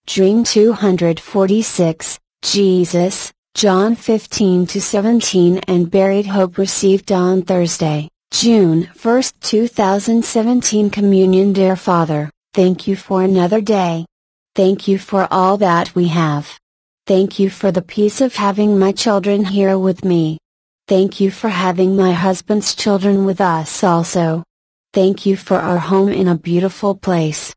Dream 246, Jesus, John 15-17 and Buried Hope received on Thursday, June 1, 2017 Communion. Dear Father, thank you for another day. Thank you for all that we have. Thank you for the peace of having my children here with me. Thank you for having my husband's children with us also. Thank you for our home in a beautiful place.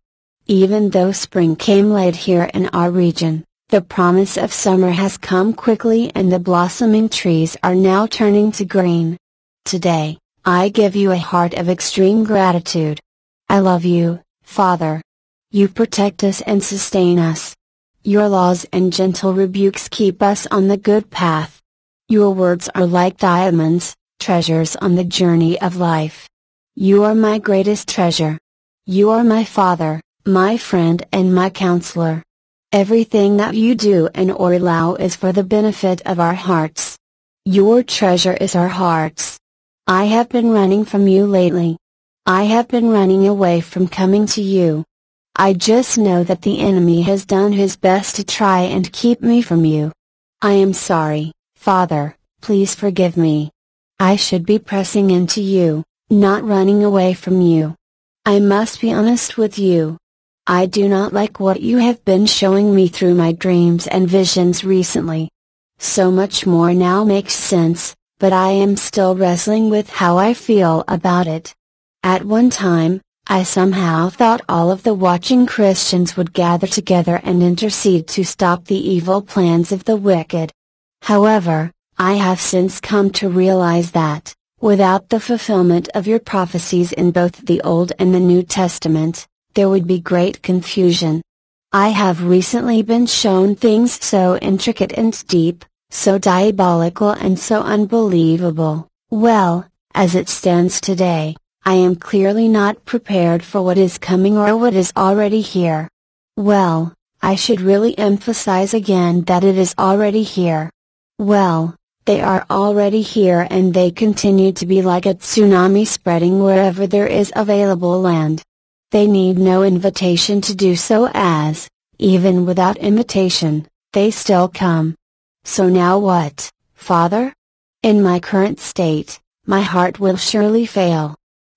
Even though spring came late here in our region, the promise of summer has come quickly and the blossoming trees are now turning to green. Today, I give you a heart of extreme gratitude. I love you, Father. You protect us and sustain us. Your laws and gentle rebukes keep us on the good path. Your words are like diamonds, treasures on the journey of life. You are my greatest treasure. You are my Father, my friend and my counselor. Everything that you do and or allow is for the benefit of our hearts. Your treasure is our hearts. I have been running from you lately. I have been running away from coming to you. I just know that the enemy has done his best to try and keep me from you. I am sorry, Father, please forgive me. I should be pressing into you, not running away from you. I must be honest with you. I do not like what you have been showing me through my dreams and visions recently. So much more now makes sense, but I am still wrestling with how I feel about it. At one time, I somehow thought all of the watching Christians would gather together and intercede to stop the evil plans of the wicked. However, I have since come to realize that, without the fulfillment of your prophecies in both the Old and the New Testament, there would be great confusion. I have recently been shown things so intricate and deep, so diabolical and so unbelievable. Well, as it stands today, I am clearly not prepared for what is coming or what is already here. Well, I should really emphasize again that it is already here. Well, they are already here and they continue to be like a tsunami spreading wherever there is available land. They need no invitation to do so as, even without invitation, they still come. So now what, Father? In my current state, my heart will surely fail.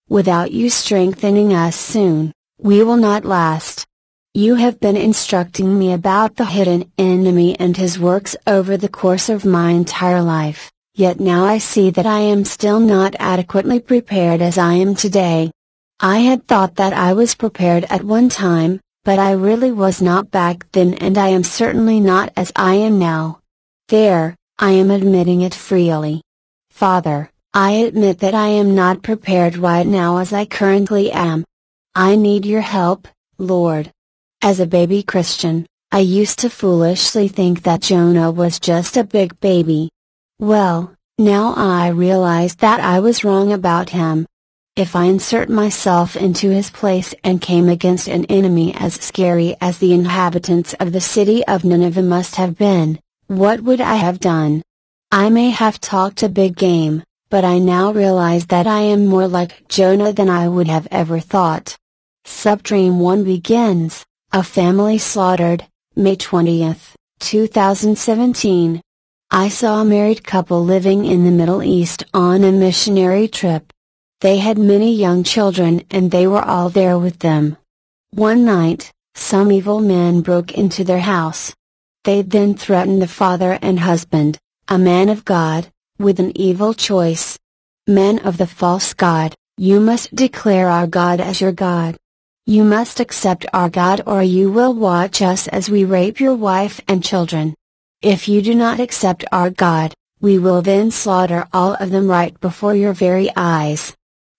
Without you strengthening us soon, we will not last. You have been instructing me about the hidden enemy and his works over the course of my entire life, yet now I see that I am still not adequately prepared as I am today. I had thought that I was prepared at one time, but I really was not back then and I am certainly not as I am now. There, I am admitting it freely. Father, I admit that I am not prepared right now as I currently am. I need your help, Lord. As a baby Christian, I used to foolishly think that Jonah was just a big baby. Well, now I realize that I was wrong about him. If I insert myself into his place and came against an enemy as scary as the inhabitants of the city of Nineveh must have been, what would I have done? I may have talked a big game, but I now realize that I am more like Jonah than I would have ever thought. Subdream 1 begins, a family slaughtered, May 20th, 2017. I saw a married couple living in the Middle East on a missionary trip. They had many young children and they were all there with them. One night, some evil men broke into their house. They then threatened the father and husband, a man of God, with an evil choice. Men of the false God, you must declare our God as your God. You must accept our God or you will watch us as we rape your wife and children. If you do not accept our God, we will then slaughter all of them right before your very eyes.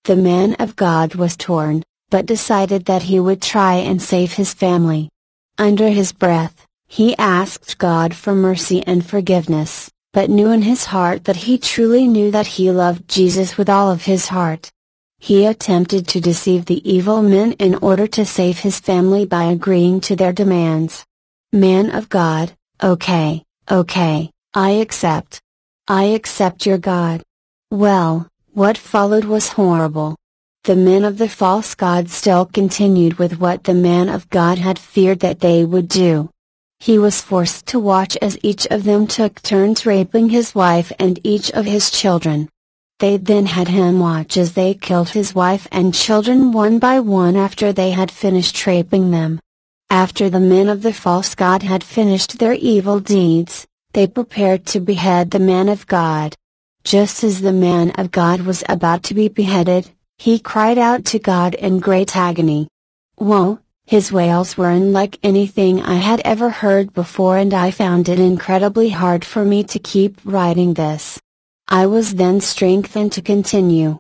The man of God was torn, but decided that he would try and save his family. Under his breath, he asked God for mercy and forgiveness, but knew in his heart that he truly knew that he loved Jesus with all of his heart. He attempted to deceive the evil men in order to save his family by agreeing to their demands. Man of God, okay, I accept. I accept your God. Well, what followed was horrible. The men of the false god still continued with what the man of God had feared that they would do. He was forced to watch as each of them took turns raping his wife and each of his children. They then had him watch as they killed his wife and children one by one after they had finished raping them. After the men of the false god had finished their evil deeds, they prepared to behead the man of God. Just as the man of God was about to be beheaded, he cried out to God in great agony. Whoa! His wails were unlike anything I had ever heard before, and I found it incredibly hard for me to keep writing this. I was then strengthened to continue.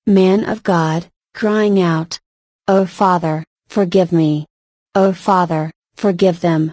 Man of God, crying out, "O Father, forgive me. O Father, forgive them."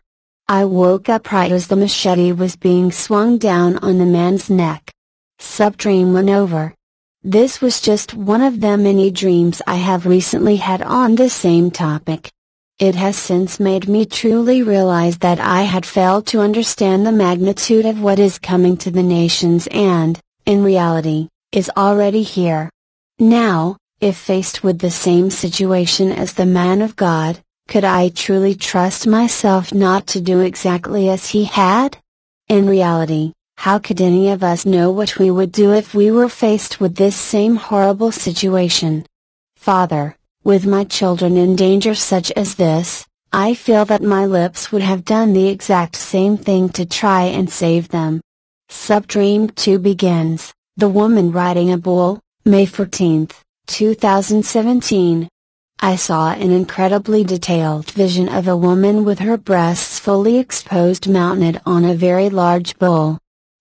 I woke up right as the machete was being swung down on the man's neck. Subdream 1 over. This was just one of the many dreams I have recently had on the same topic. It has since made me truly realize that I had failed to understand the magnitude of what is coming to the nations and, in reality, is already here. Now, if faced with the same situation as the man of God, could I truly trust myself not to do exactly as he had? In reality, how could any of us know what we would do if we were faced with this same horrible situation? Father, with my children in danger such as this, I feel that my lips would have done the exact same thing to try and save them. Subdream 2 begins, The Woman Riding a Bull, May 14, 2017. I saw an incredibly detailed vision of a woman with her breasts fully exposed mounted on a very large bull.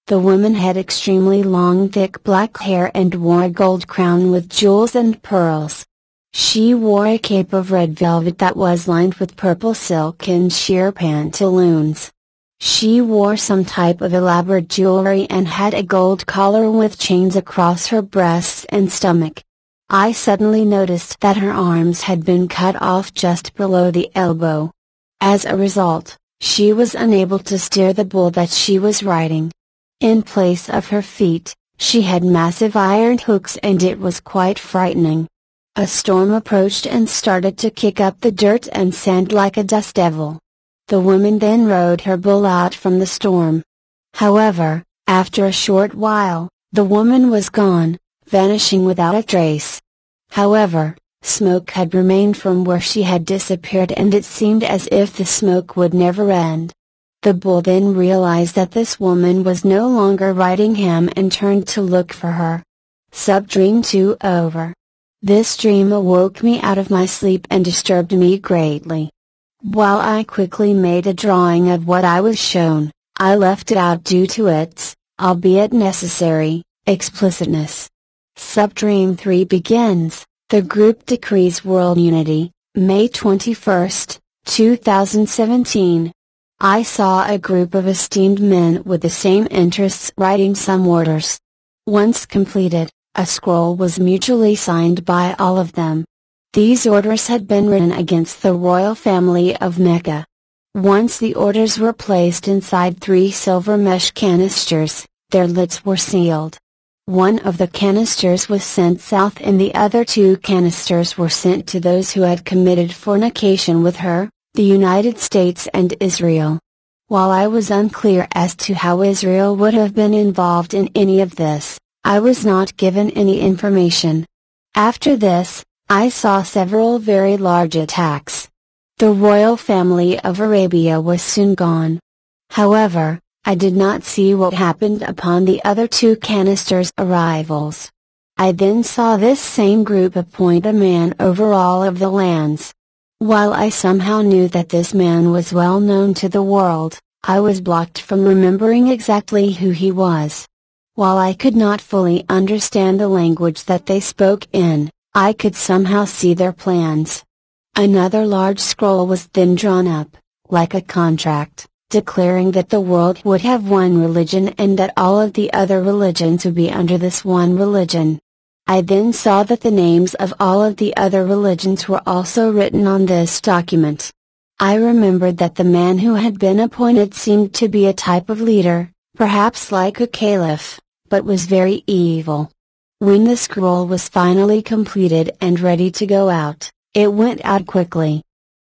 The woman had extremely long thick black hair and wore a gold crown with jewels and pearls. She wore a cape of red velvet that was lined with purple silk and sheer pantaloons. She wore some type of elaborate jewelry and had a gold collar with chains across her breasts and stomach. I suddenly noticed that her arms had been cut off just below the elbow. As a result, she was unable to steer the bull that she was riding. In place of her feet, she had massive iron hooks, and it was quite frightening. A storm approached and started to kick up the dirt and sand like a dust devil. The woman then rode her bull out from the storm. However, after a short while, the woman was gone, vanishing without a trace. However, smoke had remained from where she had disappeared, and it seemed as if the smoke would never end. The bull then realized that this woman was no longer riding him and turned to look for her. Subdream 2 over. This dream awoke me out of my sleep and disturbed me greatly. While I quickly made a drawing of what I was shown, I left it out due to its, albeit necessary, explicitness. Subdream 3 begins, The Group Decrees World Unity, May 21, 2017. I saw a group of esteemed men with the same interests writing some orders. Once completed, a scroll was mutually signed by all of them. These orders had been written against the royal family of Mecca. Once the orders were placed inside 3 silver mesh canisters, their lids were sealed. One of the canisters was sent south and the other 2 canisters were sent to those who had committed fornication with her, the United States and Israel. While I was unclear as to how Israel would have been involved in any of this, I was not given any information. After this, I saw several very large attacks. The royal family of Arabia was soon gone. However, I did not see what happened upon the other 2 canisters' arrivals. I then saw this same group appoint a man over all of the lands. While I somehow knew that this man was well known to the world, I was blocked from remembering exactly who he was. While I could not fully understand the language that they spoke in, I could somehow see their plans. Another large scroll was then drawn up, like a contract, declaring that the world would have one religion and that all of the other religions would be under this one religion. I then saw that the names of all of the other religions were also written on this document. I remembered that the man who had been appointed seemed to be a type of leader, perhaps like a caliph, but was very evil. When the scroll was finally completed and ready to go out, it went out quickly.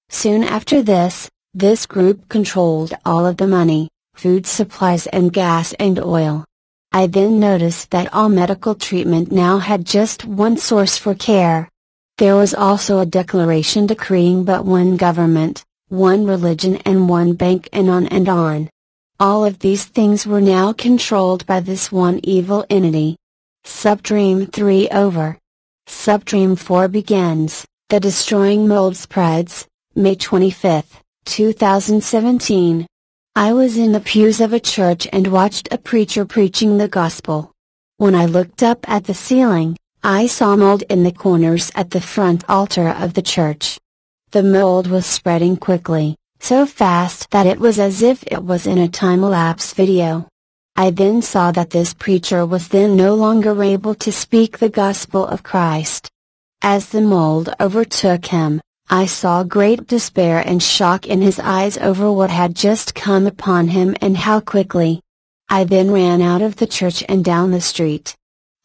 Soon after this, This group controlled all of the money, food supplies and gas and oil. I then noticed that all medical treatment now had just one source for care. There was also a declaration decreeing but one government, one religion and one bank, and on and on. All of these things were now controlled by this one evil entity. Subdream 3 over. Subdream 4 begins. The Destroying Mold spreads, May 25, 2017. I was in the pews of a church and watched a preacher preaching the gospel. When I looked up at the ceiling, I saw mold in the corners at the front altar of the church. The mold was spreading quickly, so fast that it was as if it was in a time-lapse video. I then saw that this preacher was then no longer able to speak the gospel of Christ. As the mold overtook him, I saw great despair and shock in his eyes over what had just come upon him and how quickly. I then ran out of the church and down the street.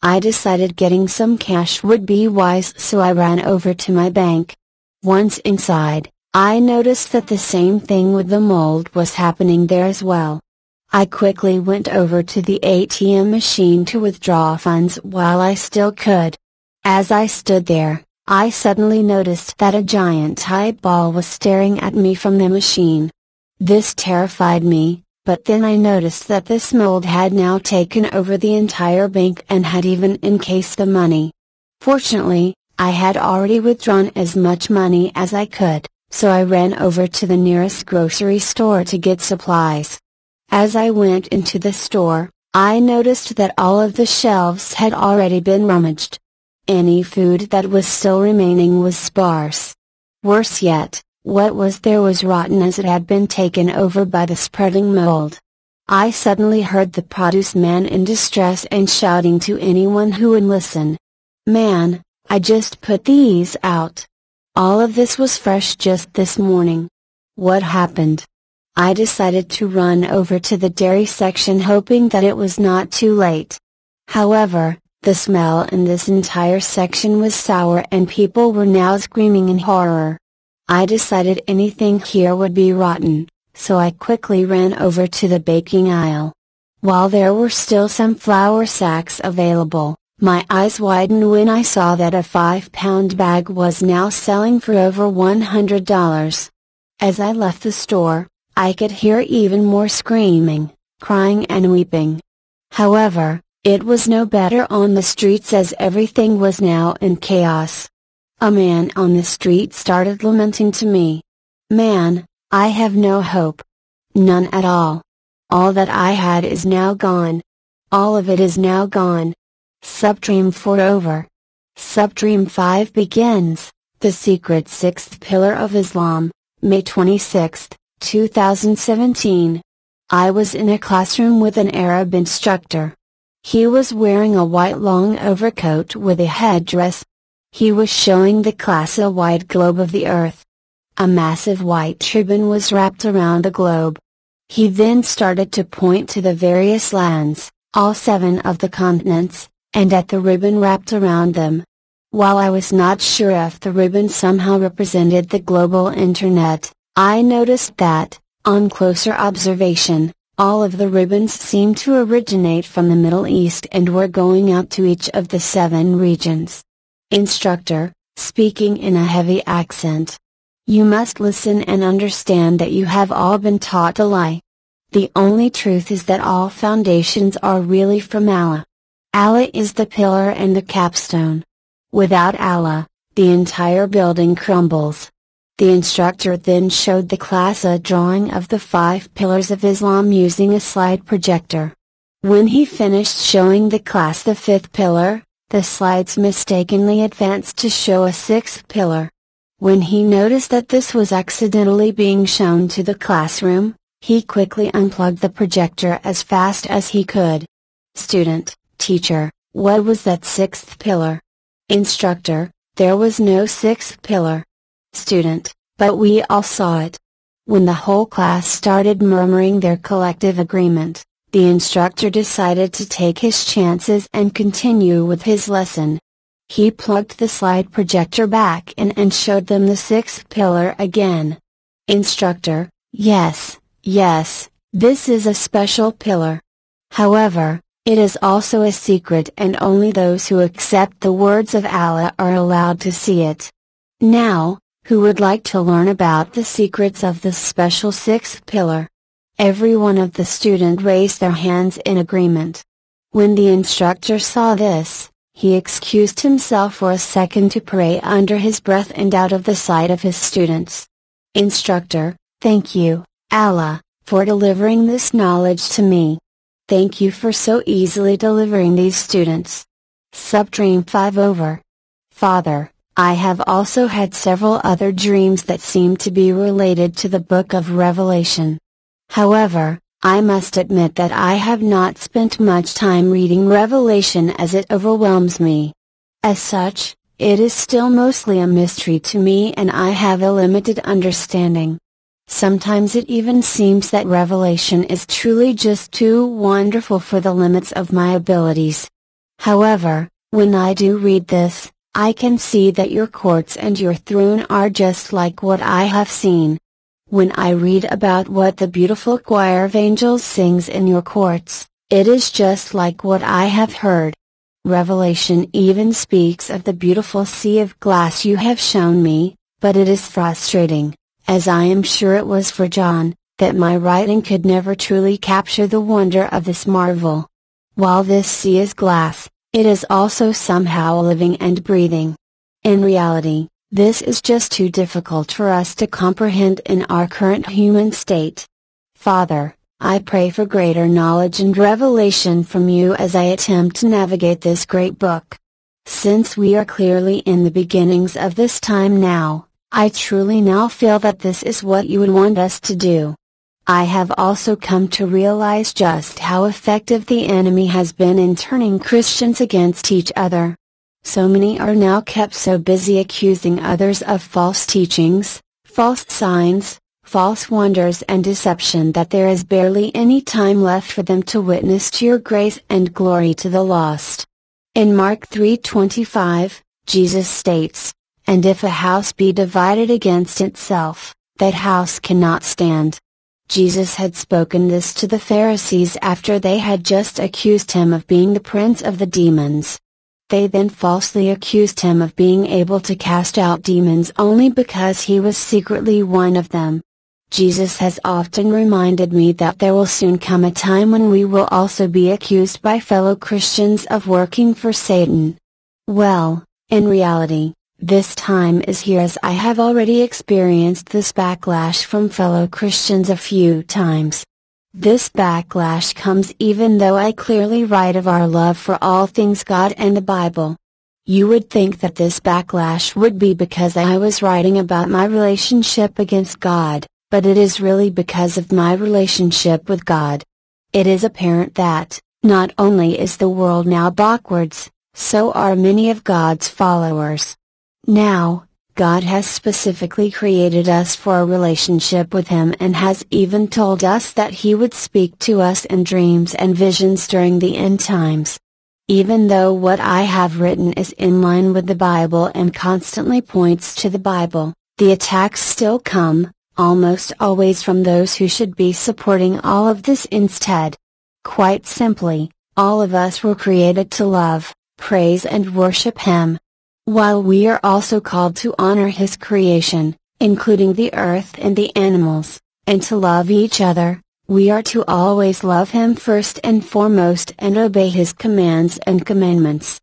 I decided getting some cash would be wise, so I ran over to my bank. Once inside, I noticed that the same thing with the mold was happening there as well. I quickly went over to the ATM machine to withdraw funds while I still could. As I stood there, I suddenly noticed that a giant eyeball was staring at me from the machine. This terrified me, but then I noticed that this mold had now taken over the entire bank and had even encased the money. Fortunately, I had already withdrawn as much money as I could, so I ran over to the nearest grocery store to get supplies. As I went into the store, I noticed that all of the shelves had already been rummaged. Any food that was still remaining was sparse. Worse yet, what was there was rotten as it had been taken over by the spreading mold. I suddenly heard the produce man in distress and shouting to anyone who would listen. "Man, I just put these out. All of this was fresh just this morning. What happened?" I decided to run over to the dairy section hoping that it was not too late. However, the smell in this entire section was sour and people were now screaming in horror. I decided anything here would be rotten, so I quickly ran over to the baking aisle. While there were still some flour sacks available, my eyes widened when I saw that a 5-pound bag was now selling for over $100. As I left the store, I could hear even more screaming, crying and weeping. However, it was no better on the streets as everything was now in chaos. A man on the street started lamenting to me. "Man, I have no hope. None at all. All that I had is now gone. All of it is now gone." Subdream 4 over. Subdream 5 begins. The Secret Sixth Pillar of Islam, May 26, 2017. I was in a classroom with an Arab instructor. He was wearing a white long overcoat with a headdress. He was showing the class a wide globe of the earth. A massive white turban was wrapped around the globe. He then started to point to the various lands, all 7 of the continents, and at the ribbon wrapped around them. While I was not sure if the ribbon somehow represented the global internet, I noticed that, on closer observation, all of the ribbons seemed to originate from the Middle East and were going out to each of the 7 regions. Instructor, speaking in a heavy accent. You must listen and understand that you have all been taught a lie. The only truth is that all foundations are really from Allah. Allah is the pillar and the capstone. Without Allah, the entire building crumbles. The instructor then showed the class a drawing of the 5 pillars of Islam using a slide projector. When he finished showing the class the 5th pillar, the slides mistakenly advanced to show a 6th pillar. When he noticed that this was accidentally being shown to the classroom, he quickly unplugged the projector as fast as he could. Student, teacher, what was that 6th pillar? Instructor, there was no 6th pillar. Student, but we all saw it. When the whole class started murmuring their collective agreement, the instructor decided to take his chances and continue with his lesson. He plugged the slide projector back in and showed them the 6th pillar again. Instructor, Yes, yes, this is a special pillar. However, it is also a secret and only those who accept the words of Allah are allowed to see it. Now, who would like to learn about the secrets of this special sixth pillar? Every one of the students raised their hands in agreement. When the instructor saw this, he excused himself for a second to pray under his breath and out of the sight of his students. Instructor, thank you, Allah, for delivering this knowledge to me. Thank you for so easily delivering these students. Subdream 5 over. Father, I have also had several other dreams that seem to be related to the book of Revelation. However, I must admit that I have not spent much time reading Revelation as it overwhelms me. As such, it is still mostly a mystery to me and I have a limited understanding. Sometimes it even seems that Revelation is truly just too wonderful for the limits of my abilities. However, when I do read this, I can see that your courts and your throne are just like what I have seen. When I read about what the beautiful choir of angels sings in your courts, it is just like what I have heard. Revelation even speaks of the beautiful sea of glass you have shown me, but it is frustrating, as I am sure it was for John, that my writing could never truly capture the wonder of this marvel. While this sea is glass, it is also somehow living and breathing. In reality, this is just too difficult for us to comprehend in our current human state. Father, I pray for greater knowledge and revelation from you as I attempt to navigate this great book. Since we are clearly in the beginnings of this time now, I truly now feel that this is what you would want us to do. I have also come to realize just how effective the enemy has been in turning Christians against each other. So many are now kept so busy accusing others of false teachings, false signs, false wonders and deception that there is barely any time left for them to witness to your grace and glory to the lost. In Mark 3:25, Jesus states, "And if a house be divided against itself, that house cannot stand." Jesus had spoken this to the Pharisees after they had just accused him of being the prince of the demons. They then falsely accused him of being able to cast out demons only because he was secretly one of them. Jesus has often reminded me that there will soon come a time when we will also be accused by fellow Christians of working for Satan. Well, in reality, this time is here as I have already experienced this backlash from fellow Christians a few times. This backlash comes even though I clearly write of our love for all things God and the Bible. You would think that this backlash would be because I was writing about my relationship against God, but it is really because of my relationship with God. It is apparent that, not only is the world now backwards, so are many of God's followers. Now, God has specifically created us for a relationship with Him and has even told us that He would speak to us in dreams and visions during the end times. Even though what I have written is in line with the Bible and constantly points to the Bible, the attacks still come, almost always from those who should be supporting all of this instead. Quite simply, all of us were created to love, praise and worship Him. While we are also called to honor His creation, including the earth and the animals, and to love each other, we are to always love Him first and foremost and obey His commands and commandments.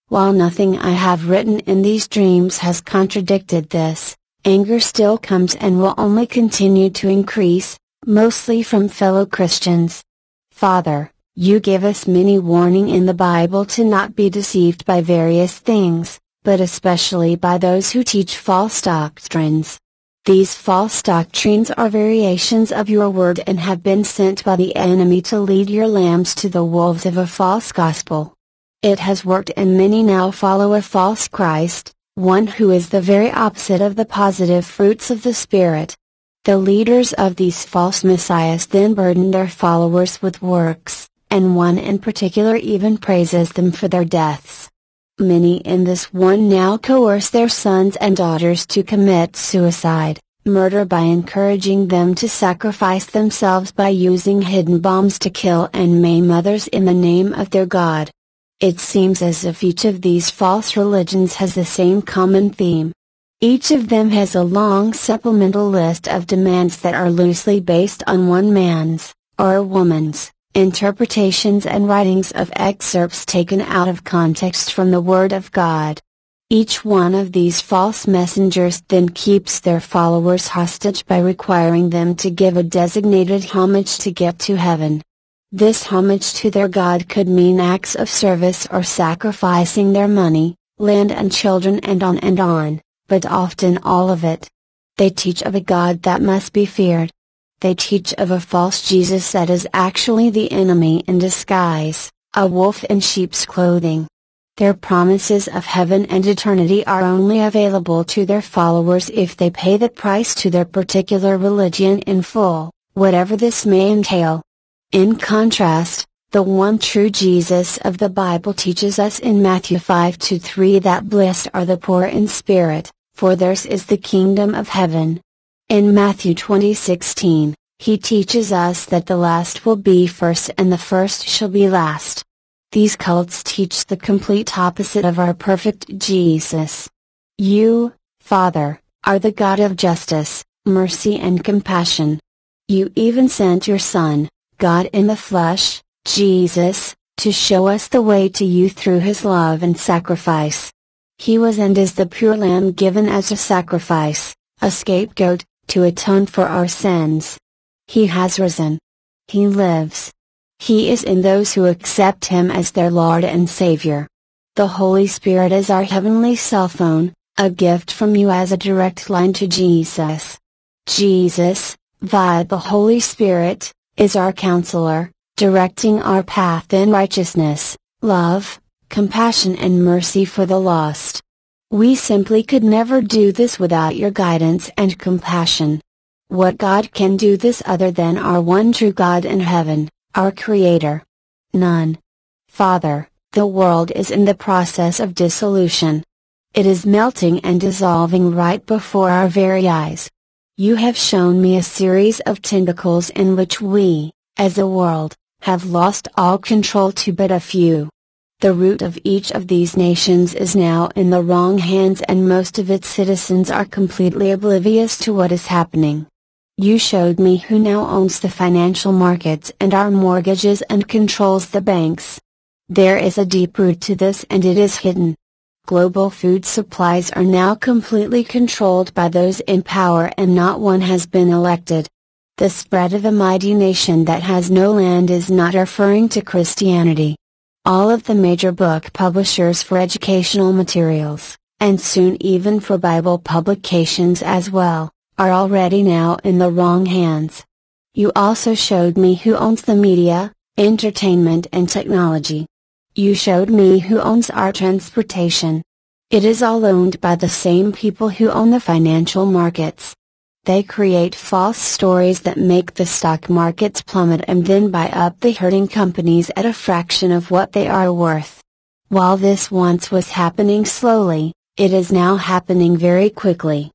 While nothing I have written in these dreams has contradicted this, anger still comes and will only continue to increase, mostly from fellow Christians. Father, you give us many warning in the Bible to not be deceived by various things, but especially by those who teach false doctrines. These false doctrines are variations of your word and have been sent by the enemy to lead your lambs to the wolves of a false gospel. It has worked and many now follow a false Christ, one who is the very opposite of the positive fruits of the Spirit. The leaders of these false messiahs then burden their followers with works, and one in particular even praises them for their deaths. Many in this one now coerce their sons and daughters to commit suicide, murder by encouraging them to sacrifice themselves by using hidden bombs to kill and maim others in the name of their God. It seems as if each of these false religions has the same common theme. Each of them has a long supplemental list of demands that are loosely based on one man's, or a woman's, interpretations and writings of excerpts taken out of context from the Word of God. Each one of these false messengers then keeps their followers hostage by requiring them to give a designated homage to get to heaven. This homage to their God could mean acts of service or sacrificing their money, land and children and on, but often all of it. They teach of a God that must be feared. They teach of a false Jesus that is actually the enemy in disguise, a wolf in sheep's clothing. Their promises of heaven and eternity are only available to their followers if they pay the price to their particular religion in full, whatever this may entail. In contrast, the one true Jesus of the Bible teaches us in Matthew 5:3 that blessed are the poor in spirit, for theirs is the kingdom of heaven. In Matthew 20:16, he teaches us that the last will be first and the first shall be last. These cults teach the complete opposite of our perfect Jesus. You, Father, are the God of justice, mercy and compassion. You even sent your Son, God in the flesh, Jesus, to show us the way to you through his love and sacrifice. He was and is the pure lamb given as a sacrifice, a scapegoat, to atone for our sins. He has risen. He lives. He is in those who accept him as their Lord and Savior. The Holy Spirit is our heavenly cell phone, a gift from you as a direct line to Jesus. Jesus, via the Holy Spirit, is our counselor, directing our path in righteousness, love, compassion and mercy for the lost. We simply could never do this without your guidance and compassion. What God can do this other than our one true God in heaven, our Creator? None. Father, the world is in the process of dissolution. It is melting and dissolving right before our very eyes. You have shown me a series of tentacles in which we, as a world, have lost all control to but a few. The root of each of these nations is now in the wrong hands and most of its citizens are completely oblivious to what is happening. You showed me who now owns the financial markets and our mortgages and controls the banks. There is a deep root to this and it is hidden. Global food supplies are now completely controlled by those in power and not one has been elected. The spread of a mighty nation that has no land is not referring to Christianity. All of the major book publishers for educational materials, and soon even for Bible publications as well, are already now in the wrong hands. You also showed me who owns the media, entertainment and technology. You showed me who owns our transportation. It is all owned by the same people who own the financial markets. They create false stories that make the stock markets plummet and then buy up the hurting companies at a fraction of what they are worth. While this once was happening slowly, it is now happening very quickly.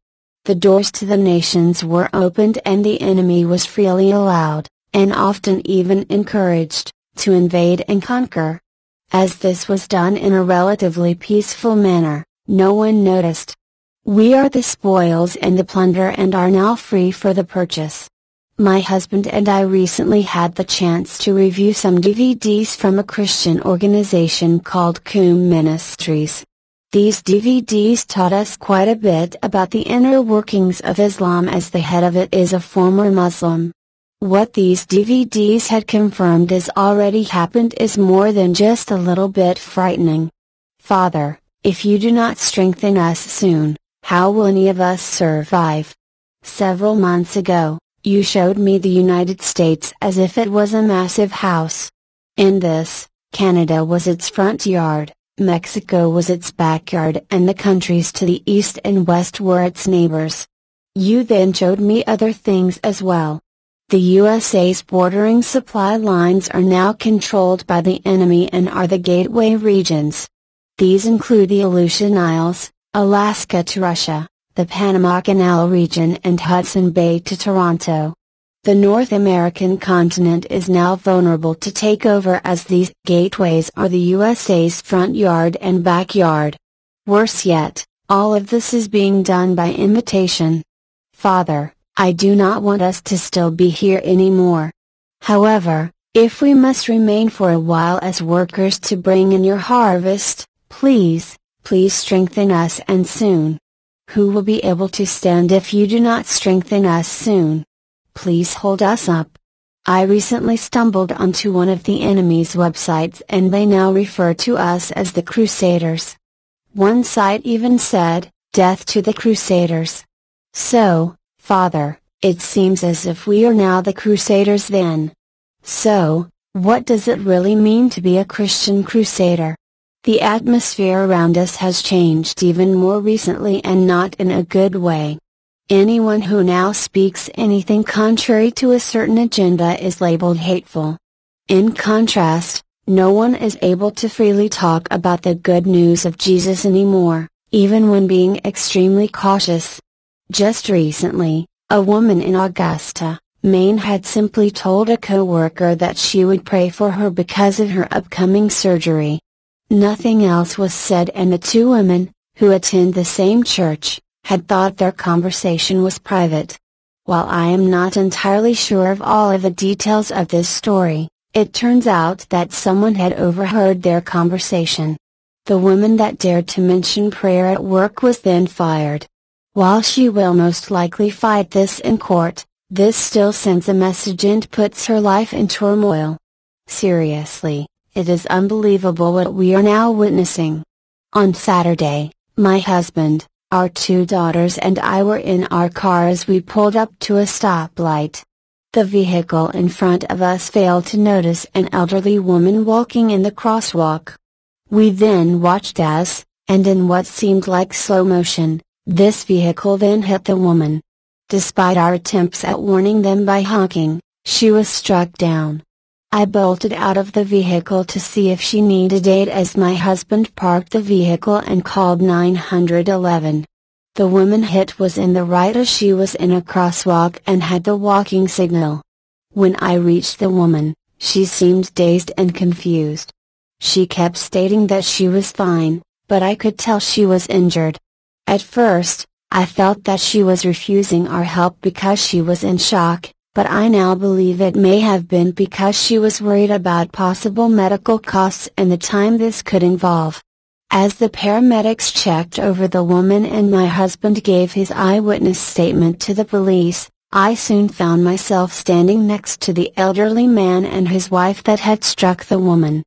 The doors to the nations were opened and the enemy was freely allowed, and often even encouraged, to invade and conquer. As this was done in a relatively peaceful manner, no one noticed. We are the spoils and the plunder and are now free for the purchase. My husband and I recently had the chance to review some DVDs from a Christian organization called Qum Ministries. These DVDs taught us quite a bit about the inner workings of Islam as the head of it is a former Muslim. What these DVDs had confirmed as already happened is more than just a little bit frightening. Father, if you do not strengthen us soon, how will any of us survive? Several months ago, you showed me the United States as if it was a massive house. In this, Canada was its front yard, Mexico was its backyard and the countries to the east and west were its neighbors. You then showed me other things as well. The USA's bordering supply lines are now controlled by the enemy and are the gateway regions. These include the Aleutian Isles, Alaska to Russia, the Panama Canal region and Hudson Bay to Toronto. The North American continent is now vulnerable to takeover as these gateways are the USA's front yard and backyard. Worse yet, all of this is being done by invitation. Father, I do not want us to still be here anymore. However, if we must remain for a while as workers to bring in your harvest, please strengthen us and soon. Who will be able to stand if you do not strengthen us soon? Please hold us up. I recently stumbled onto one of the enemy's websites and they now refer to us as the Crusaders. One site even said, "Death to the Crusaders." So, Father, it seems as if we are now the Crusaders then. So, what does it really mean to be a Christian crusader? The atmosphere around us has changed even more recently and not in a good way. Anyone who now speaks anything contrary to a certain agenda is labeled hateful. In contrast, no one is able to freely talk about the good news of Jesus anymore, even when being extremely cautious. Just recently, a woman in Augusta, Maine had simply told a co-worker that she would pray for her because of her upcoming surgery. Nothing else was said and the two women, who attend the same church, had thought their conversation was private. While I am not entirely sure of all of the details of this story, it turns out that someone had overheard their conversation. The woman that dared to mention prayer at work was then fired. While she will most likely fight this in court, this still sends a message and puts her life in turmoil. Seriously, it is unbelievable what we are now witnessing. On Saturday, my husband, our two daughters and I were in our car as we pulled up to a stoplight. The vehicle in front of us failed to notice an elderly woman walking in the crosswalk. We then watched as, and in what seemed like slow motion, this vehicle then hit the woman. Despite our attempts at warning them by honking, she was struck down. I bolted out of the vehicle to see if she needed aid as my husband parked the vehicle and called 911. The woman hit was in the right as she was in a crosswalk and had the walking signal. When I reached the woman, she seemed dazed and confused. She kept stating that she was fine, but I could tell she was injured. At first, I felt that she was refusing our help because she was in shock, but I now believe it may have been because she was worried about possible medical costs and the time this could involve. As the paramedics checked over the woman and my husband gave his eyewitness statement to the police, I soon found myself standing next to the elderly man and his wife that had struck the woman.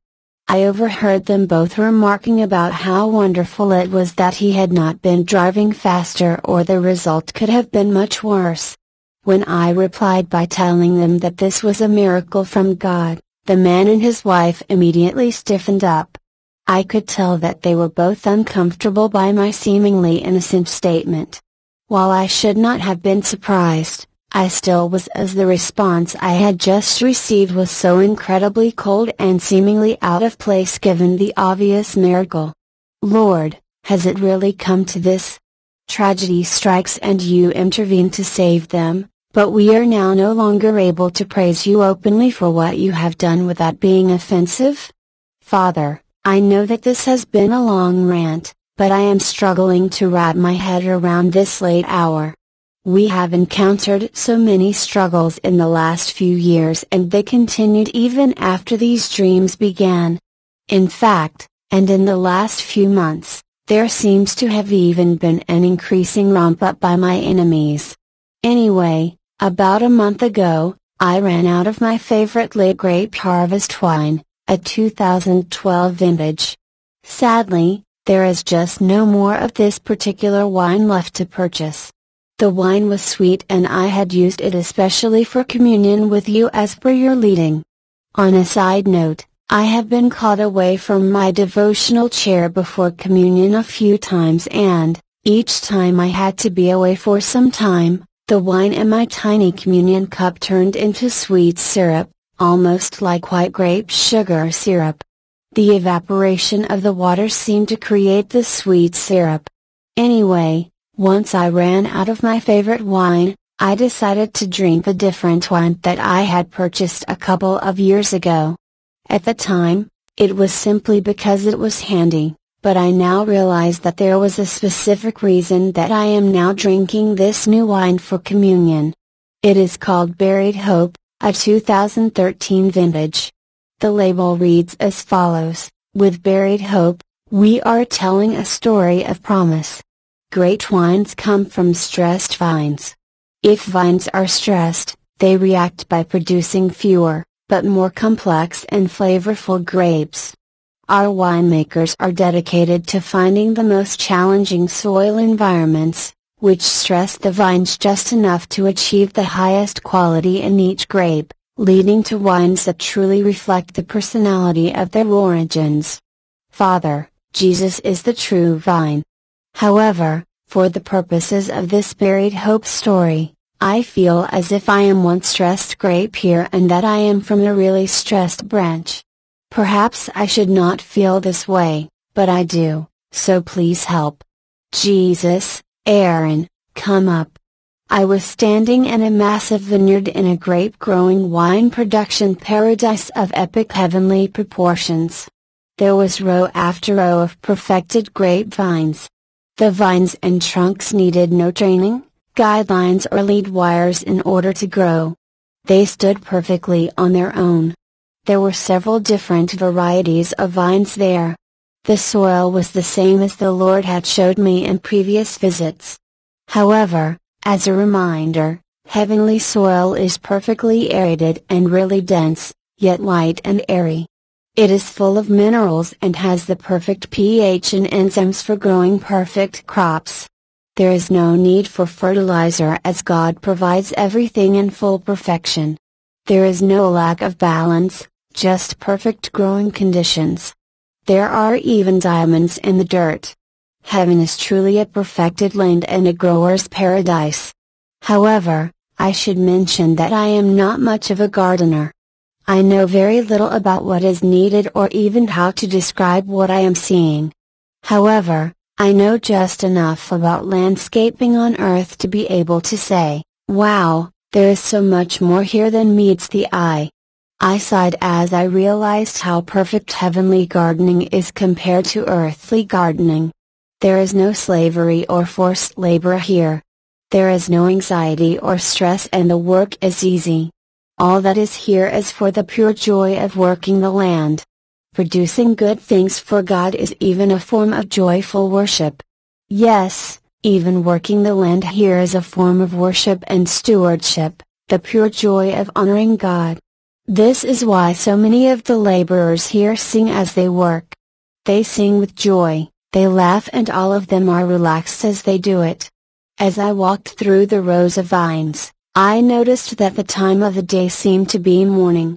I overheard them both remarking about how wonderful it was that he had not been driving faster or the result could have been much worse. When I replied by telling them that this was a miracle from God, the man and his wife immediately stiffened up. I could tell that they were both uncomfortable by my seemingly innocent statement. While I should not have been surprised, I still was, as the response I had just received was so incredibly cold and seemingly out of place given the obvious miracle. Lord, has it really come to this? Tragedy strikes and you intervene to save them, but we are now no longer able to praise you openly for what you have done without being offensive? Father, I know that this has been a long rant, but I am struggling to wrap my head around this late hour. We have encountered so many struggles in the last few years and they continued even after these dreams began. In fact, and in the last few months, there seems to have even been an increasing ramp up by my enemies. Anyway, about a month ago, I ran out of my favorite late grape harvest wine, a 2012 vintage. Sadly, there is just no more of this particular wine left to purchase. The wine was sweet and I had used it especially for communion with you as per your leading. On a side note, I have been called away from my devotional chair before communion a few times and, each time I had to be away for some time, the wine in my tiny communion cup turned into sweet syrup, almost like white grape sugar syrup. The evaporation of the water seemed to create the sweet syrup. Anyway, Once I ran out of my favorite wine, I decided to drink a different wine that I had purchased a couple of years ago. At the time, it was simply because it was handy, but I now realize that there was a specific reason that I am now drinking this new wine for communion. It is called Buried Hope, a 2013 vintage. The label reads as follows: with Buried Hope, we are telling a story of promise. Great wines come from stressed vines. If vines are stressed, they react by producing fewer, but more complex and flavorful grapes. Our winemakers are dedicated to finding the most challenging soil environments, which stress the vines just enough to achieve the highest quality in each grape, leading to wines that truly reflect the personality of their origins. Father, Jesus is the true vine. However, for the purposes of this Buried Hope story, I feel as if I am one stressed grape here and that I am from a really stressed branch. Perhaps I should not feel this way, but I do, so please help. Jesus, Aaron, come up. I was standing in a massive vineyard in a grape-growing wine production paradise of epic heavenly proportions. There was row after row of perfected grapevines. The vines and trunks needed no training, guidelines or lead wires in order to grow. They stood perfectly on their own. There were several different varieties of vines there. The soil was the same as the Lord had showed me in previous visits. However, as a reminder, heavenly soil is perfectly aerated and really dense, yet light and airy. It is full of minerals and has the perfect pH and enzymes for growing perfect crops. There is no need for fertilizer as God provides everything in full perfection. There is no lack of balance, just perfect growing conditions. There are even diamonds in the dirt. Heaven is truly a perfected land and a grower's paradise. However, I should mention that I am not much of a gardener. I know very little about what is needed or even how to describe what I am seeing. However, I know just enough about landscaping on Earth to be able to say, wow, there is so much more here than meets the eye. I sighed as I realized how perfect heavenly gardening is compared to earthly gardening. There is no slavery or forced labor here. There is no anxiety or stress and the work is easy. All that is here is for the pure joy of working the land. Producing good things for God is even a form of joyful worship. Yes, even working the land here is a form of worship and stewardship, the pure joy of honoring God. This is why so many of the laborers here sing as they work. They sing with joy, they laugh and all of them are relaxed as they do it. As I walked through the rows of vines, I noticed that the time of the day seemed to be morning.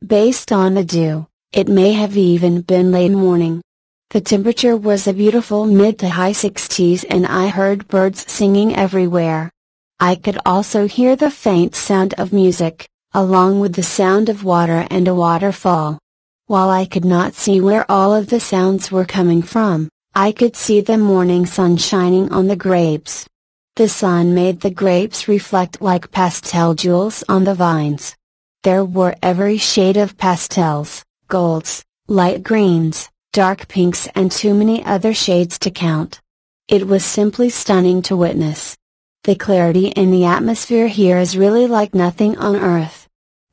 Based on the dew, it may have even been late morning. The temperature was a beautiful mid to high 60s and I heard birds singing everywhere. I could also hear the faint sound of music, along with the sound of water and a waterfall. While I could not see where all of the sounds were coming from, I could see the morning sun shining on the grapes. The sun made the grapes reflect like pastel jewels on the vines. There were every shade of pastels, golds, light greens, dark pinks and too many other shades to count. It was simply stunning to witness. The clarity in the atmosphere here is really like nothing on earth.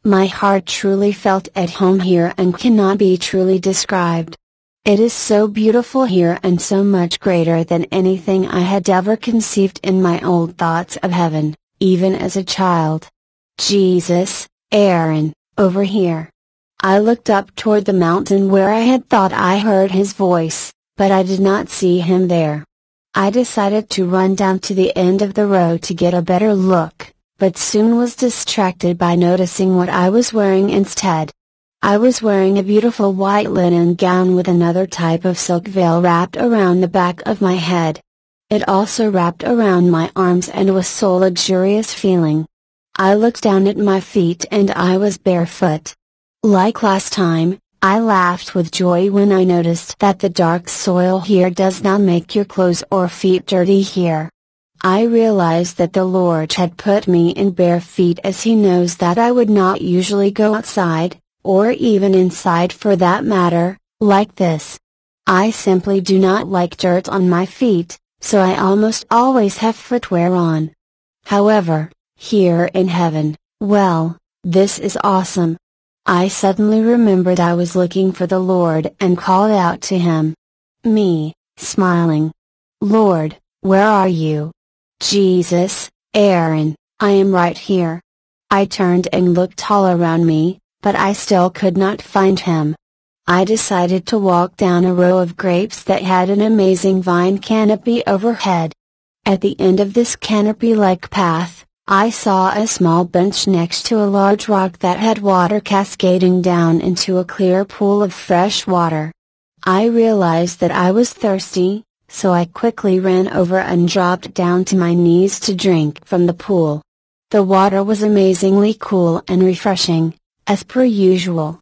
My heart truly felt at home here and cannot be truly described. It is so beautiful here and so much greater than anything I had ever conceived in my old thoughts of heaven, even as a child. Jesus, Aaron, over here. I looked up toward the mountain where I had thought I heard his voice, but I did not see him there. I decided to run down to the end of the row to get a better look, but soon was distracted by noticing what I was wearing instead. I was wearing a beautiful white linen gown with another type of silk veil wrapped around the back of my head. It also wrapped around my arms and was so luxurious feeling. I looked down at my feet and I was barefoot. Like last time, I laughed with joy when I noticed that the dark soil here does not make your clothes or feet dirty here. I realized that the Lord had put me in bare feet, as He knows that I would not usually go outside, or even inside for that matter, like this. I simply do not like dirt on my feet, so I almost always have footwear on. However, here in heaven, well, this is awesome. I suddenly remembered I was looking for the Lord and called out to Him. Me, smiling. Lord, where are you? Jesus, Aaron, I am right here. I turned and looked all around me, but I still could not find Him. I decided to walk down a row of grapes that had an amazing vine canopy overhead. At the end of this canopy-like path, I saw a small bench next to a large rock that had water cascading down into a clear pool of fresh water. I realized that I was thirsty, so I quickly ran over and dropped down to my knees to drink from the pool. The water was amazingly cool and refreshing, as per usual.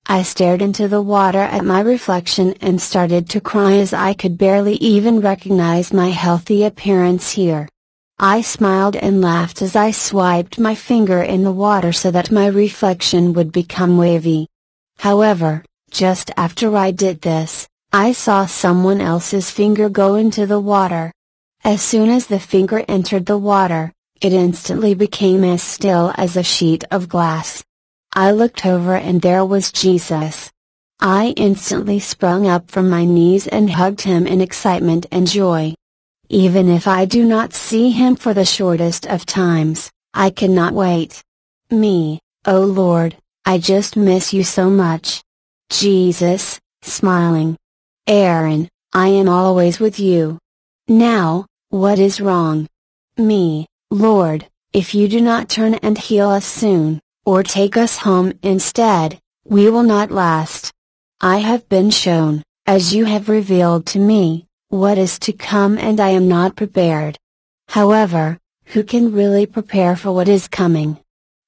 I stared into the water at my reflection and started to cry, as I could barely even recognize my healthy appearance here. I smiled and laughed as I swiped my finger in the water so that my reflection would become wavy. However, just after I did this, I saw someone else's finger go into the water. As soon as the finger entered the water, it instantly became as still as a sheet of glass. I looked over and there was Jesus. I instantly sprung up from my knees and hugged Him in excitement and joy. Even if I do not see Him for the shortest of times, I cannot wait. Me, oh Lord, I just miss you so much. Jesus, smiling. Aaron, I am always with you. Now, what is wrong? Me, Lord, if you do not turn and heal us soon, or take us home instead, we will not last. I have been shown, as you have revealed to me, what is to come, and I am not prepared. However, who can really prepare for what is coming?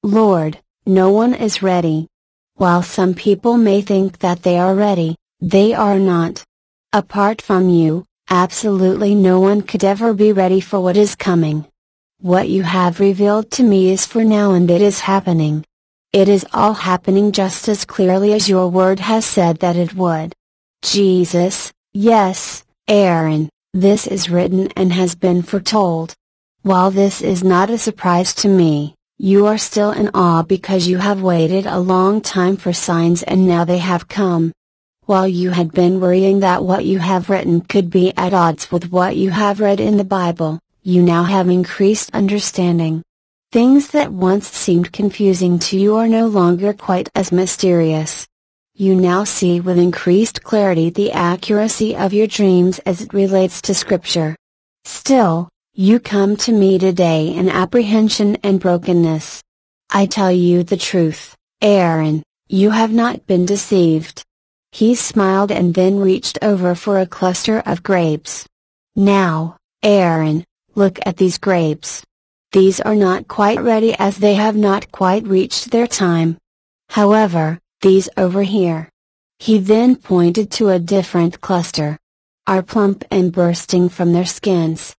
Lord, no one is ready. While some people may think that they are ready, they are not. Apart from you, absolutely no one could ever be ready for what is coming. What you have revealed to me is for now, and it is happening. It is all happening just as clearly as your word has said that it would. Jesus, yes, Aaron, this is written and has been foretold. While this is not a surprise to me, you are still in awe because you have waited a long time for signs and now they have come. While you had been worrying that what you have written could be at odds with what you have read in the Bible, you now have increased understanding. Things that once seemed confusing to you are no longer quite as mysterious. You now see with increased clarity the accuracy of your dreams as it relates to Scripture. Still, you come to me today in apprehension and brokenness. I tell you the truth, Aaron, you have not been deceived. He smiled and then reached over for a cluster of grapes. Now, Aaron, look at these grapes. These are not quite ready as they have not quite reached their time. However, these over here. He then pointed to a different cluster. Are plump and bursting from their skins.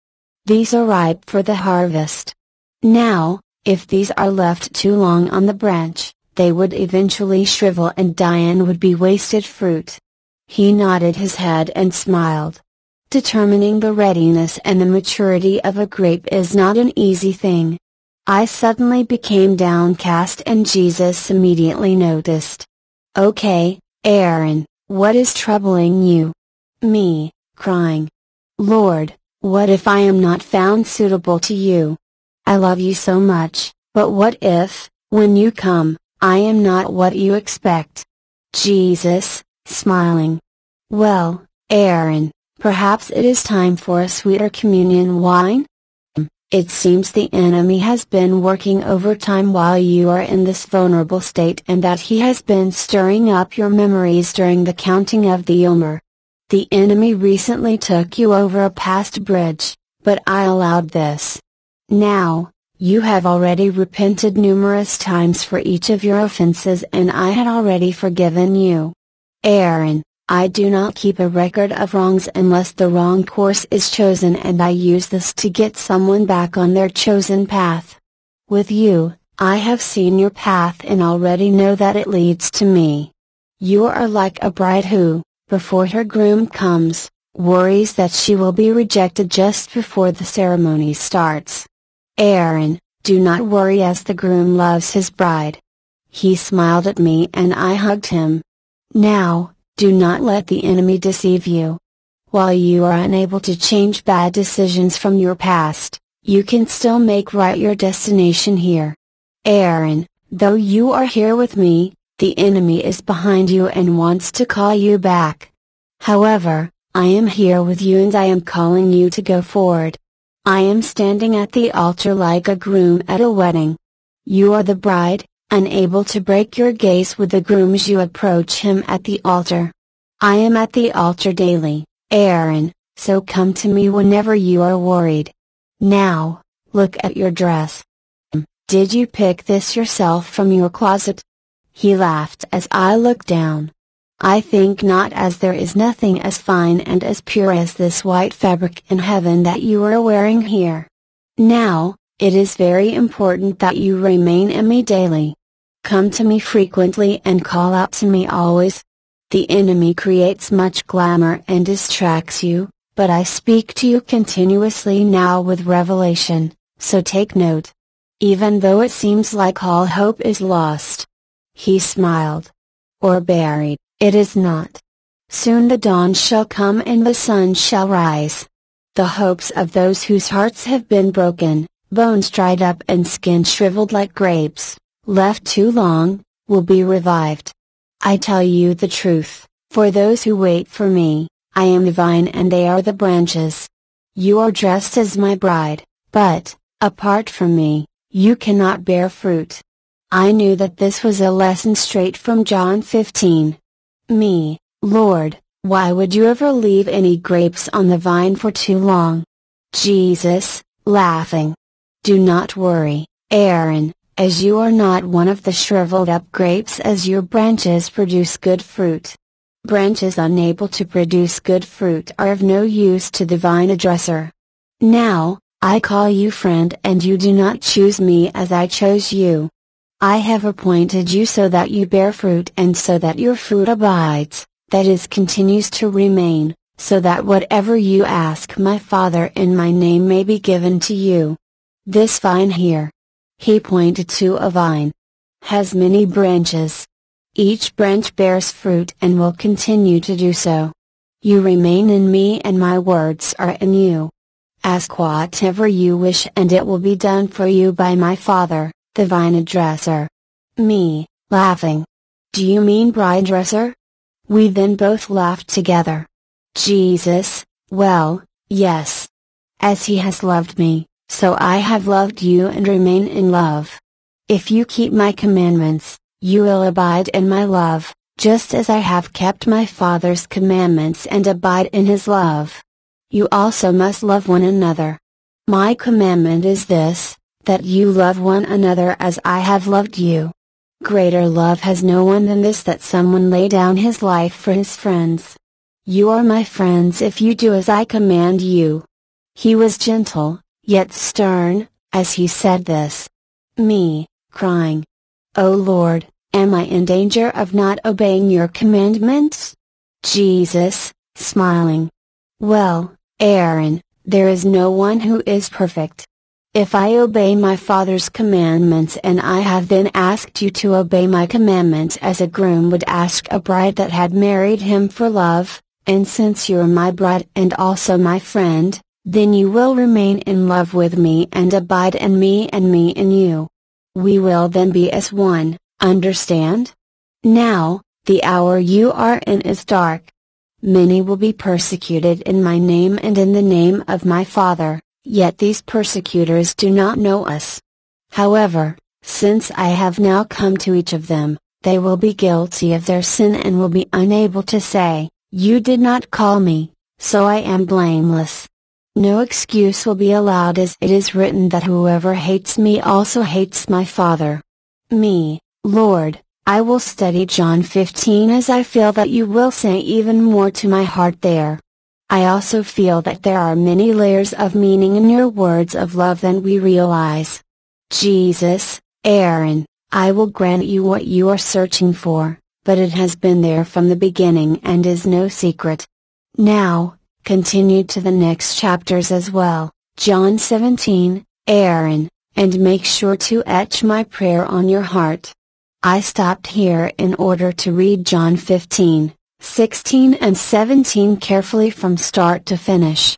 These are ripe for the harvest. Now, if these are left too long on the branch, they would eventually shrivel and die and would be wasted fruit. He nodded his head and smiled. Determining the readiness and the maturity of a grape is not an easy thing. I suddenly became downcast and Jesus immediately noticed. Okay, Aaron, what is troubling you? Me, crying. Lord, what if I am not found suitable to you? I love you so much, but what if, when you come, I am not what you expect? Jesus, smiling. Well, Aaron, perhaps it is time for a sweeter communion wine? It seems the enemy has been working overtime while you are in this vulnerable state and that he has been stirring up your memories during the counting of the Omer. The enemy recently took you over a past bridge, but I allowed this. Now, you have already repented numerous times for each of your offenses and I had already forgiven you. Aaron, I do not keep a record of wrongs unless the wrong course is chosen, and I use this to get someone back on their chosen path. With you, I have seen your path and already know that it leads to me. You are like a bride who, before her groom comes, worries that she will be rejected just before the ceremony starts. Aaron, do not worry, as the groom loves his bride. He smiled at me and I hugged him. Now, do not let the enemy deceive you. While you are unable to change bad decisions from your past, you can still make right your destination here. Aaron, though you are here with me, the enemy is behind you and wants to call you back. However, I am here with you and I am calling you to go forward. I am standing at the altar like a groom at a wedding. You are the bride, unable to break your gaze with the groom as you approach him at the altar. I am at the altar daily, Aaron, so come to me whenever you are worried. Now, look at your dress. Did you pick this yourself from your closet? He laughed as I looked down. I think not, as there is nothing as fine and as pure as this white fabric in heaven that you are wearing here. Now, it is very important that you remain in me daily. Come to me frequently and call out to me always. The enemy creates much glamour and distracts you, but I speak to you continuously now with revelation, so take note. Even though it seems like all hope is lost. He smiled. Or buried, it is not. Soon the dawn shall come and the sun shall rise. The hopes of those whose hearts have been broken, bones dried up and skin shriveled like grapes, left too long, will be revived. I tell you the truth, for those who wait for me, I am the vine and they are the branches. You are dressed as my bride, but, apart from me, you cannot bear fruit. I knew that this was a lesson straight from John 15. Me, Lord, why would you ever leave any grapes on the vine for too long? Jesus, laughing. Do not worry, Aaron, as you are not one of the shriveled up grapes, as your branches produce good fruit. Branches unable to produce good fruit are of no use to the vine dresser. Now, I call you friend, and you do not choose me as I chose you. I have appointed you so that you bear fruit and so that your fruit abides, that is, continues to remain, so that whatever you ask my Father in my name may be given to you. This vine here, he pointed to a vine, has many branches. Each branch bears fruit and will continue to do so. You remain in me and my words are in you. Ask whatever you wish and it will be done for you by my Father, the vine dresser. Me, laughing. Do you mean bride dresser? We then both laughed together. Jesus, well, yes. As he has loved me, so I have loved you and remain in love. If you keep my commandments, you will abide in my love, just as I have kept my Father's commandments and abide in his love. You also must love one another. My commandment is this, that you love one another as I have loved you. Greater love has no one than this, that someone lay down his life for his friends. You are my friends if you do as I command you. He was gentle, yet stern, as he said this. Me, crying. O Lord, am I in danger of not obeying your commandments? Jesus, smiling. Well, Aaron, there is no one who is perfect. If I obey my Father's commandments and I have then asked you to obey my commandments as a groom would ask a bride that had married him for love, and since you are my bride and also my friend, then you will remain in love with me and abide in me and me in you. We will then be as one, understand? Now, the hour you are in is dark. Many will be persecuted in my name and in the name of my Father, yet these persecutors do not know us. However, since I have now come to each of them, they will be guilty of their sin and will be unable to say, you did not call me, so I am blameless. No excuse will be allowed, as it is written that whoever hates me also hates my Father. Me, Lord, I will study John 15 as I feel that you will say even more to my heart there. I also feel that there are many layers of meaning in your words of love than we realize. Jesus, Aaron, I will grant you what you are searching for, but it has been there from the beginning and is no secret. Now, continue to the next chapters as well, John 17, Aaron, and make sure to etch my prayer on your heart. I stopped here in order to read John 15, 16 and 17 carefully from start to finish.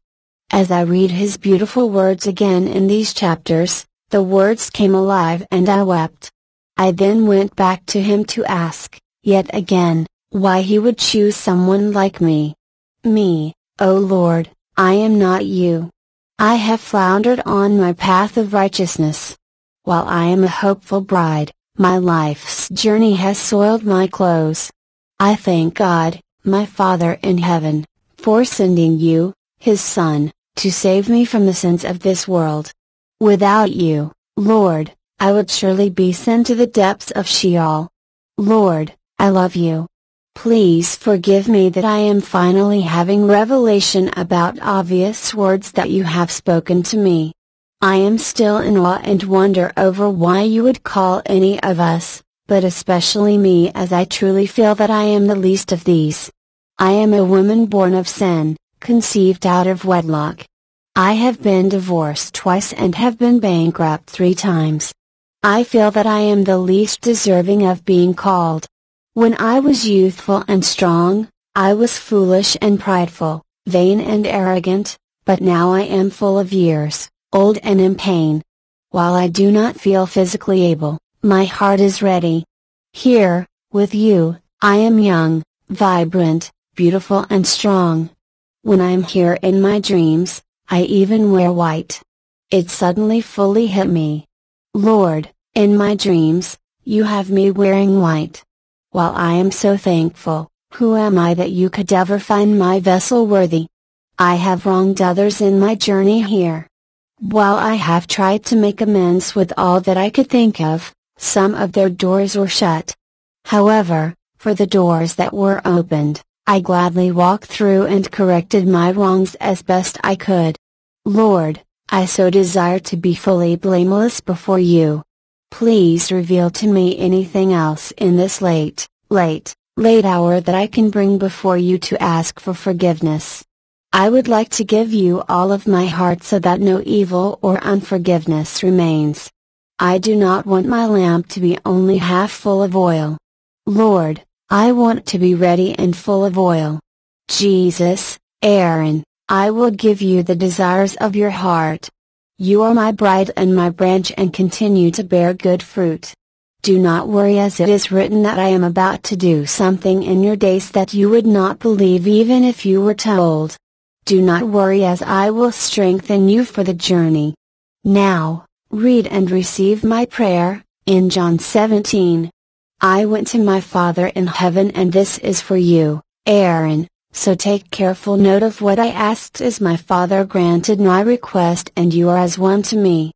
As I read his beautiful words again in these chapters, the words came alive and I wept. I then went back to him to ask, yet again, why he would choose someone like me. Me, O Lord, I am not you. I have floundered on my path of righteousness. While I am a hopeful bride, my life's journey has soiled my clothes. I thank God, my Father in heaven, for sending you, His Son, to save me from the sins of this world. Without you, Lord, I would surely be sent to the depths of Sheol. Lord, I love you. Please forgive me that I am finally having revelation about obvious words that you have spoken to me. I am still in awe and wonder over why you would call any of us, but especially me, as I truly feel that I am the least of these. I am a woman born of sin, conceived out of wedlock. I have been divorced twice and have been bankrupt 3 times. I feel that I am the least deserving of being called. When I was youthful and strong, I was foolish and prideful, vain and arrogant, but now I am full of years, old and in pain. While I do not feel physically able, my heart is ready. Here, with you, I am young, vibrant, beautiful and strong. When I am here in my dreams, I even wear white. It suddenly fully hit me. Lord, in my dreams, you have me wearing white. While I am so thankful, who am I that you could ever find my vessel worthy? I have wronged others in my journey here. While I have tried to make amends with all that I could think of, some of their doors were shut. However, for the doors that were opened, I gladly walked through and corrected my wrongs as best I could. Lord, I so desire to be fully blameless before you. Please reveal to me anything else in this late hour that I can bring before you to ask for forgiveness. I would like to give you all of my heart so that no evil or unforgiveness remains. I do not want my lamp to be only half full of oil. Lord, I want to be ready and full of oil. Jesus, Aaron, I will give you the desires of your heart. You are my bride and my branch and continue to bear good fruit. Do not worry, as it is written that I am about to do something in your days that you would not believe even if you were told. Do not worry, as I will strengthen you for the journey. Now, read and receive my prayer, in John 17. I went to my Father in heaven, and this is for you, Aaron, so take careful note of what I asked, as my Father granted my request and you are as one to me.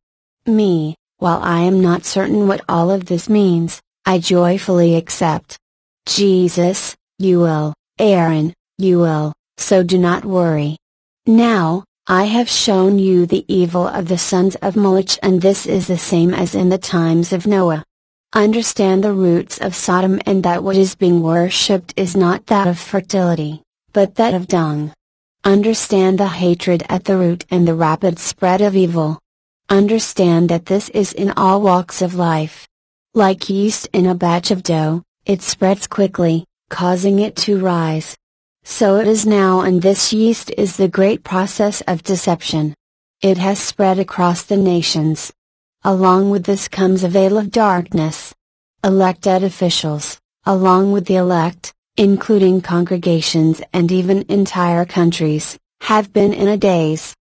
While I am not certain what all of this means, I joyfully accept. Jesus, you will, Aaron, you will, so do not worry. Now, I have shown you the evil of the sons of Molech, and this is the same as in the times of Noah. Understand the roots of Sodom, and that what is being worshipped is not that of fertility, but that of dung. Understand the hatred at the root and the rapid spread of evil. Understand that this is in all walks of life. Like yeast in a batch of dough, it spreads quickly, causing it to rise. So it is now, and this yeast is the great process of deception. It has spread across the nations. Along with this comes a veil of darkness. Elected officials, along with the elect, including congregations and even entire countries, have been in a daze.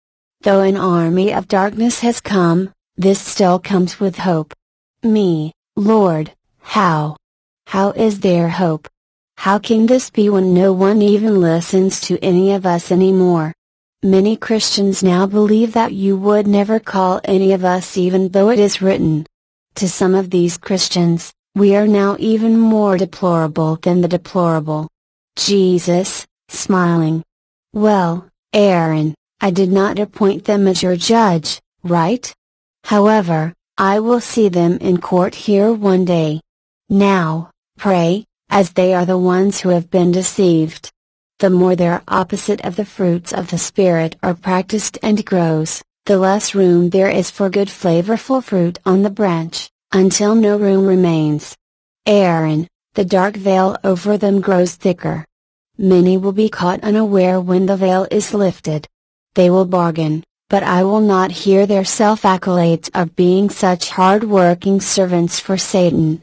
Though an army of darkness has come, this still comes with hope. Lord, how? How is there hope? How can this be when no one even listens to any of us anymore? Many Christians now believe that you would never call any of us, even though it is written. To some of these Christians, We are now even more deplorable than the deplorable. Jesus, smiling. Well, Aaron, I did not appoint them as your judge, right? However, I will see them in court here one day. Now, pray, as they are the ones who have been deceived. The more their opposite of the fruits of the Spirit are practiced and grows, the less room there is for good flavorful fruit on the branch, until no room remains. Aaron, the dark veil over them grows thicker. Many will be caught unaware when the veil is lifted. They will bargain, but I will not hear their self-accolades of being such hard-working servants for Satan.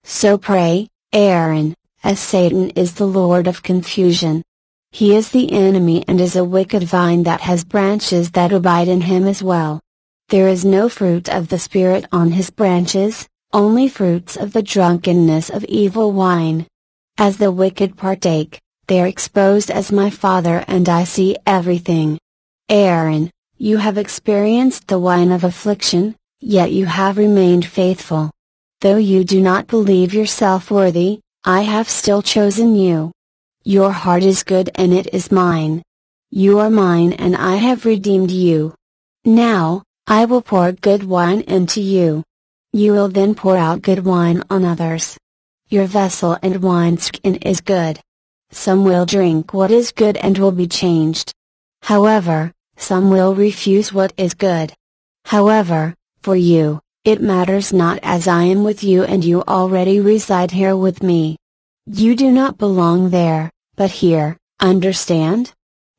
So pray, Aaron, as Satan is the lord of confusion. He is the enemy and is a wicked vine that has branches that abide in him as well. There is no fruit of the Spirit on his branches, only fruits of the drunkenness of evil wine. As the wicked partake, they are exposed as my Father and I see everything. Aaron, you have experienced the wine of affliction, yet you have remained faithful. Though you do not believe yourself worthy, I have still chosen you. Your heart is good and it is mine. You are mine and I have redeemed you. Now, I will pour good wine into you. You will then pour out good wine on others. Your vessel and wineskin is good. Some will drink what is good and will be changed. However, some will refuse what is good. However, for you, it matters not as I am with you and you already reside here with me. You do not belong there, but here, understand?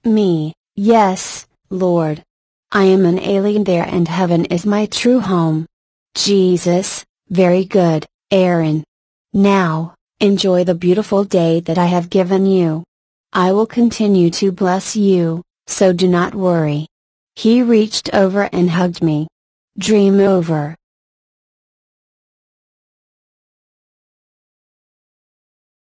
Me, yes, Lord. I am an alien there and heaven is my true home. Jesus, very good, Aaron. Now, enjoy the beautiful day that I have given you. I will continue to bless you, so do not worry. He reached over and hugged me. Dream over.